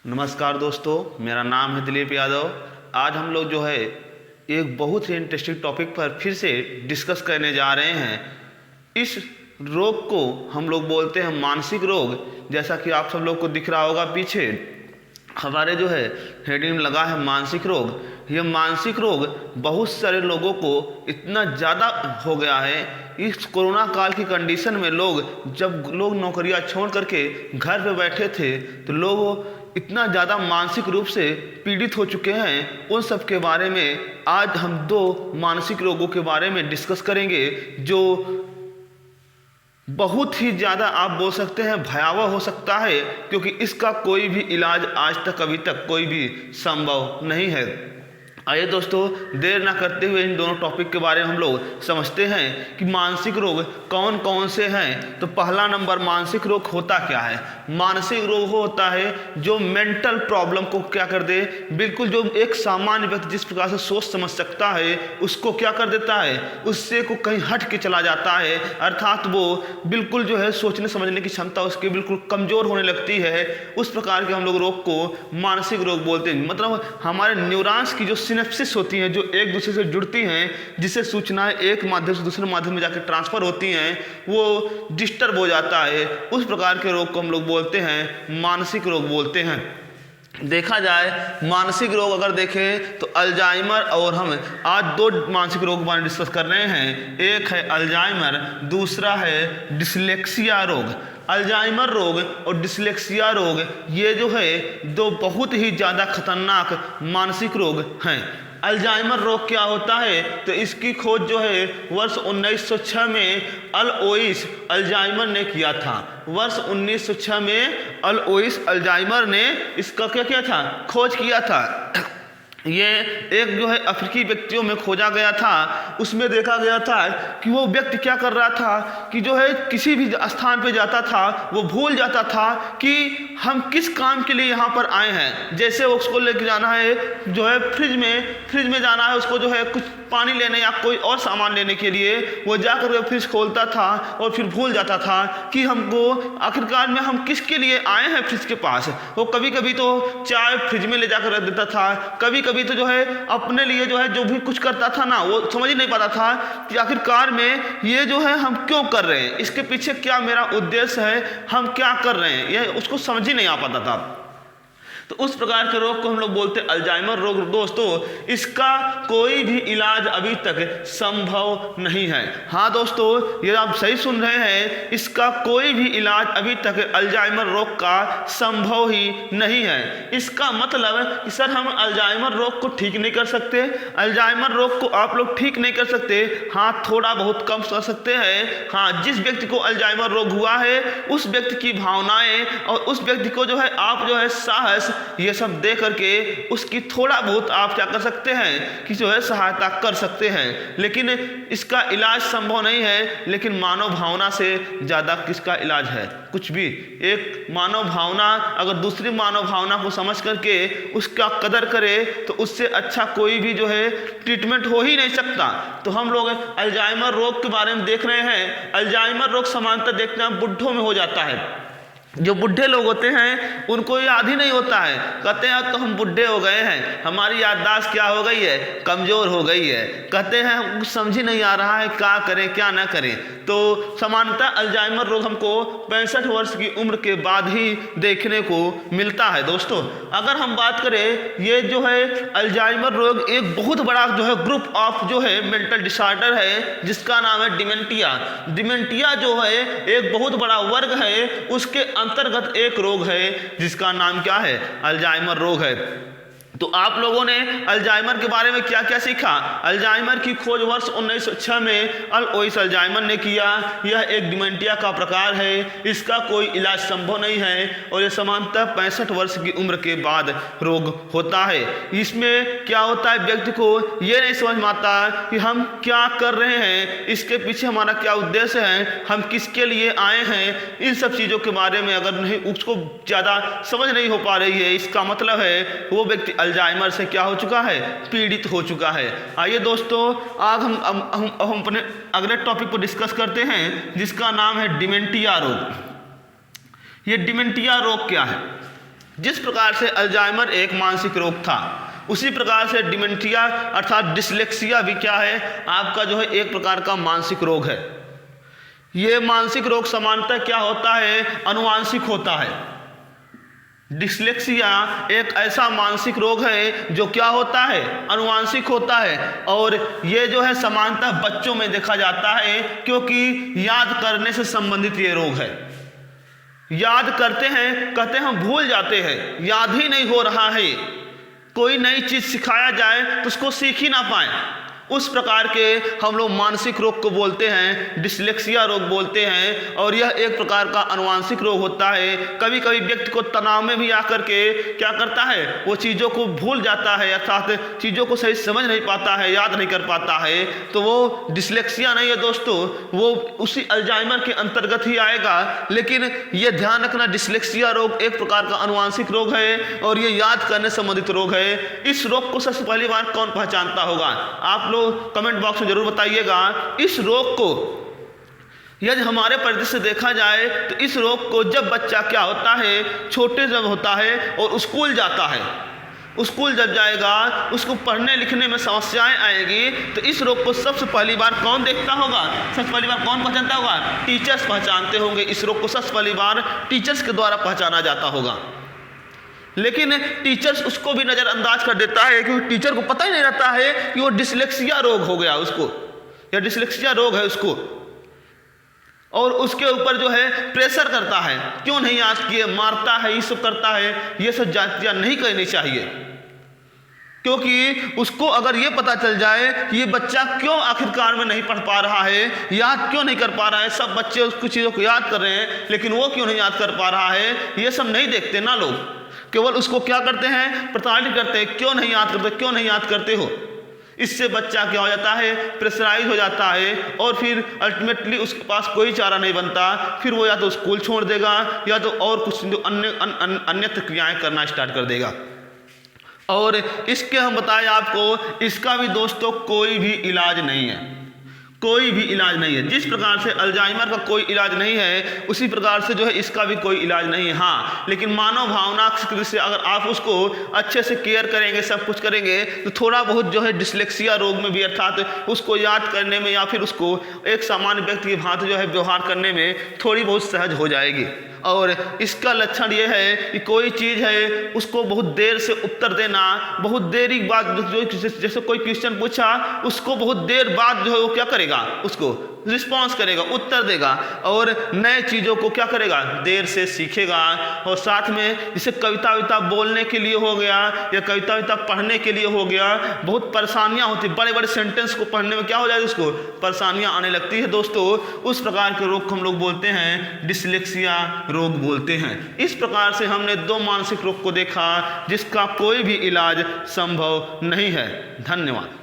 नमस्कार दोस्तों, मेरा नाम है दिलीप यादव। आज हम लोग जो है एक बहुत ही इंटरेस्टिंग टॉपिक पर फिर से डिस्कस करने जा रहे हैं। इस रोग को हम लोग बोलते हैं मानसिक रोग। जैसा कि आप सब लोग को दिख रहा होगा, पीछे हमारे जो है हेडिंग लगा है मानसिक रोग। यह मानसिक रोग बहुत सारे लोगों को इतना ज़्यादा हो गया है। इस कोरोना काल की कंडीशन में जब लोग नौकरियां छोड़ करके घर पे बैठे थे, तो लोग इतना ज़्यादा मानसिक रूप से पीड़ित हो चुके हैं। उन सब के बारे में आज हम दो मानसिक रोगों के बारे में डिस्कस करेंगे, जो बहुत ही ज़्यादा आप बोल सकते हैं भयावह हो सकता है, क्योंकि इसका कोई भी इलाज आज तक अभी तक कोई भी संभव नहीं है। आइए दोस्तों, देर ना करते हुए इन दोनों टॉपिक के बारे में हम लोग समझते हैं कि मानसिक रोग कौन कौन से हैं। तो पहला नंबर, मानसिक रोग होता क्या है? मानसिक रोग होता है जो मेंटल प्रॉब्लम को क्या कर दे, बिल्कुल जो एक सामान्य व्यक्ति जिस प्रकार से सोच समझ सकता है उसको क्या कर देता है, उससे को कहीं हट के चला जाता है। अर्थात वो बिल्कुल जो है सोचने समझने की क्षमता उसकी बिल्कुल कमज़ोर होने लगती है। उस प्रकार के हम लोग रोग को मानसिक रोग बोलते हैं। मतलब हमारे न्यूरॉन्स की जो सिनेप्सिस होती हैं, जो एक दूसरे से जुड़ती हैं, जिससे सूचनाएं एक माध्यम से दूसरे माध्यम में जाकर ट्रांसफर होती हैं, वो डिस्टर्ब हो जाता है। उस प्रकार के रोग को हम लोग बोलते हैं मानसिक रोग बोलते हैं। देखा जाए मानसिक रोग अगर देखें तो अल्जाइमर, और हम आज दो मानसिक रोग के बारे में डिस्कस कर रहे हैं। एक है अल्जाइमर, दूसरा है डिसलेक्सिया रोग। अल्जाइमर रोग और डिसलेक्सिया रोग ये जो है दो बहुत ही ज़्यादा खतरनाक मानसिक रोग हैं। अल्जाइमर रोग क्या होता है? तो इसकी खोज जो है वर्ष 1906 में अलोइस अल्जाइमर ने किया था। वर्ष 1906 में अलोइस अल्जाइमर ने इसका क्या किया था? खोज किया था। ये एक जो है अफ्रीकी व्यक्तियों में खोजा गया था। उसमें देखा गया था कि वो व्यक्ति क्या कर रहा था कि जो है किसी भी स्थान पे जाता था, वो भूल जाता था कि हम किस काम के लिए यहाँ पर आए हैं। जैसे उसको लेके जाना है जो है फ्रिज में जाना है, उसको जो है कुछ पानी लेने या कोई और सामान लेने के लिए, वो जाकर के फ्रिज खोलता था और फिर भूल जाता था कि हमको आखिरकार में हम किसके लिए आए हैं फ्रिज के पास। वो कभी कभी तो चाय फ्रिज में ले जाकर रख देता था, कभी कभी तो जो है अपने लिए जो है जो भी कुछ करता था ना, वो समझ ही नहीं पाता था कि आखिरकार में ये जो है हम क्यों कर रहे हैं, इसके पीछे क्या मेरा उद्देश्य है, हम क्या कर रहे हैं, ये उसको समझ ही नहीं आ पाता था। तो उस प्रकार के रोग को हम लोग बोलते हैं अल्जाइमर रोग। दोस्तों, इसका कोई भी इलाज अभी तक संभव नहीं है। हाँ दोस्तों, ये आप सही सुन रहे हैं, इसका कोई भी इलाज अभी तक अल्जाइमर रोग का संभव ही नहीं है। इसका मतलब कि सर हम अल्जाइमर रोग को ठीक नहीं कर सकते, अल्जाइमर रोग को आप लोग ठीक नहीं कर सकते। हाँ, थोड़ा बहुत कम कर सकते हैं। हाँ, जिस व्यक्ति को अल्जाइमर रोग हुआ है उस व्यक्ति की भावनाएं और उस व्यक्ति को जो है आप जो है साहस, ये सब दे करके उसकी थोड़ा बहुत आप क्या कर सकते हैं कि जो है सहायता कर सकते हैं। लेकिन इसका इलाज संभव नहीं है। लेकिन मानव भावना से ज़्यादा किसका इलाज है? कुछ भी। एक मानव भावना अगर दूसरी मानव भावना को समझ करके उसका कदर करे तो उससे अच्छा कोई भी जो है ट्रीटमेंट हो ही नहीं सकता। तो हम लोग अल्जाइमर रोग के बारे में देख रहे हैं। अल्जाइमर रोग सामान्यतः देखते हैं बुढ़ों में हो जाता है। जो बुढ़े लोग होते हैं उनको याद ही नहीं होता है, कहते हैं तो हम बुढ़े हो गए हैं, हमारी याददाश्त क्या हो गई है, कमज़ोर हो गई है। कहते हैं कुछ समझ ही नहीं आ रहा है क्या करें क्या ना करें। तो सामान्यतः अल्जाइमर रोग हमको 65 वर्ष की उम्र के बाद ही देखने को मिलता है। दोस्तों, अगर हम बात करें, ये जो है अल्जाइमर रोग एक बहुत बड़ा जो है ग्रुप ऑफ जो है मेंटल डिसऑर्डर है, जिसका नाम है डिमेंटिया। डिमेंटिया जो है एक बहुत बड़ा वर्ग है, उसके अंतर्गत एक रोग है जिसका नाम क्या है? अल्जाइमर रोग है। तो आप लोगों ने अल्जाइमर के बारे में क्या क्या सीखा? अल्जाइमर की खोज वर्ष 1906 में अलोइस अल्जाइमर ने किया। यह एक डिमेंटिया का प्रकार है, इसका कोई इलाज संभव नहीं है और यह सामान्यतः 65 वर्ष की उम्र के बाद रोग होता है। इसमें क्या होता है, व्यक्ति को यह नहीं समझ में आता कि हम क्या कर रहे हैं, इसके पीछे हमारा क्या उद्देश्य है, हम किसके लिए आए हैं। इन सब चीज़ों के बारे में अगर नहीं उसको ज़्यादा समझ नहीं हो पा रही है, इसका मतलब है वो व्यक्ति अल्जाइमर से क्या हो चुका है? पीड़ित हो चुका है। आइए दोस्तों, आज हम अपने अगले टॉपिक को डिस्कस करते हैं, जिसका नाम है डिमेंटिया रोग। ये डिमेंटिया रोग क्या है? जिस प्रकार से अल्जाइमर एक मानसिक रोग था, उसी प्रकार से डिमेंटिया अर्थात डिसलेक्सिया भी क्या है, आपका जो है एक प्रकार का मानसिक रोग है। ये मानसिक रोग सामान्यतः क्या होता है, अनुवांशिक होता है। डिसलेक्सिया एक ऐसा मानसिक रोग है जो क्या होता है, अनुवांशिक होता है, और ये जो है सामान्यतः बच्चों में देखा जाता है, क्योंकि याद करने से संबंधित ये रोग है। याद करते हैं, कहते हैं हम भूल जाते हैं, याद ही नहीं हो रहा है। कोई नई चीज सिखाया जाए तो उसको सीख ही ना पाए, उस प्रकार के हम लोग मानसिक रोग को बोलते हैं, डिसलेक्सिया रोग बोलते हैं। और यह एक प्रकार का अनुवांशिक रोग होता है। कभी कभी व्यक्ति को तनाव में भी आकर के क्या करता है, वो चीज़ों को भूल जाता है, अर्थात चीज़ों को सही समझ नहीं पाता है, याद नहीं कर पाता है, तो वो डिसलेक्सिया नहीं है दोस्तों, वो उसी अल्जाइमर के अंतर्गत ही आएगा। लेकिन ये ध्यान रखना, डिसलेक्सिया रोग एक प्रकार का अनुवांशिक रोग है और ये याद करने संबंधित रोग है। इस रोग को सबसे पहली बार कौन पहचानता होगा, आप लोग कमेंट बॉक्स में जरूर बताइएगा। इस रोग को यदि हमारे परिदृश्य से देखा जाए तो इस रोग को जब बच्चा क्या होता है, छोटे जब होता है और स्कूल जाता है, स्कूल जब जाएगा उसको पढ़ने लिखने में समस्याएं आएगी, तो इस रोग को सबसे पहली बार कौन देखता होगा, सबसे पहली बार कौन पहचानता होगा, टीचर्स पहचानते होंगे। इस रोग को सबसे पहली बार टीचर्स के द्वारा पहचाना जाता होगा। लेकिन टीचर्स उसको भी नज़रअंदाज कर देता है, क्योंकि टीचर को पता ही नहीं रहता है कि वो डिसलेक्सिया रोग हो गया उसको, या डिसलेक्सिया रोग है उसको, और उसके ऊपर जो है प्रेशर करता है, क्यों नहीं याद किए, मारता है, ये सब करता है। ये सब जातियाँ नहीं करनी चाहिए, क्योंकि उसको अगर ये पता चल जाए कि ये बच्चा क्यों आखिरकार में नहीं पढ़ पा रहा है, याद क्यों नहीं कर पा रहा है, सब बच्चे उसकी चीज़ों को याद कर रहे हैं लेकिन वो क्यों नहीं याद कर पा रहा है, ये सब नहीं देखते ना लोग, केवल उसको क्या करते हैं, प्रताड़ित करते हैं, क्यों नहीं याद करते, क्यों नहीं याद करते हो। इससे बच्चा क्या हो जाता है, प्रेशराइज हो जाता है, और फिर अल्टीमेटली उसके पास कोई चारा नहीं बनता, फिर वो या तो स्कूल छोड़ देगा या तो और कुछ अन्य क्रियाएं करना स्टार्ट कर देगा। और इसके हम बताएं आपको, इसका भी दोस्तों कोई भी इलाज नहीं है, कोई भी इलाज नहीं है। जिस प्रकार से अल्जाइमर का कोई इलाज नहीं है, उसी प्रकार से जो है इसका भी कोई इलाज नहीं है। हाँ, लेकिन मानव भावना से अगर आप उसको अच्छे से केयर करेंगे, सब कुछ करेंगे, तो थोड़ा बहुत जो है डिसलेक्सिया रोग में भी, अर्थात उसको याद करने में या फिर उसको एक सामान्य व्यक्ति की भांति जो है व्यवहार करने में थोड़ी बहुत सहज हो जाएगी। और इसका लक्षण ये है कि कोई चीज़ है उसको बहुत देर से उत्तर देना, बहुत देरी बाद जो जैसे कोई क्वेश्चन पूछा उसको बहुत देर बाद जो है वो क्या करेगा, उसको रिस्पॉन्स करेगा, उत्तर देगा, और नए चीज़ों को क्या करेगा, देर से सीखेगा। और साथ में जैसे कविता विता बोलने के लिए हो गया या कविता विता पढ़ने के लिए हो गया, बहुत परेशानियां होती, बड़े बड़े सेंटेंस को पढ़ने में क्या हो जाएगा, उसको परेशानियां आने लगती है दोस्तों। उस प्रकार के रोग को हम लोग बोलते हैं डिसलेक्सिया रोग बोलते हैं। इस प्रकार से हमने दो मानसिक रोग को देखा जिसका कोई भी इलाज संभव नहीं है। धन्यवाद।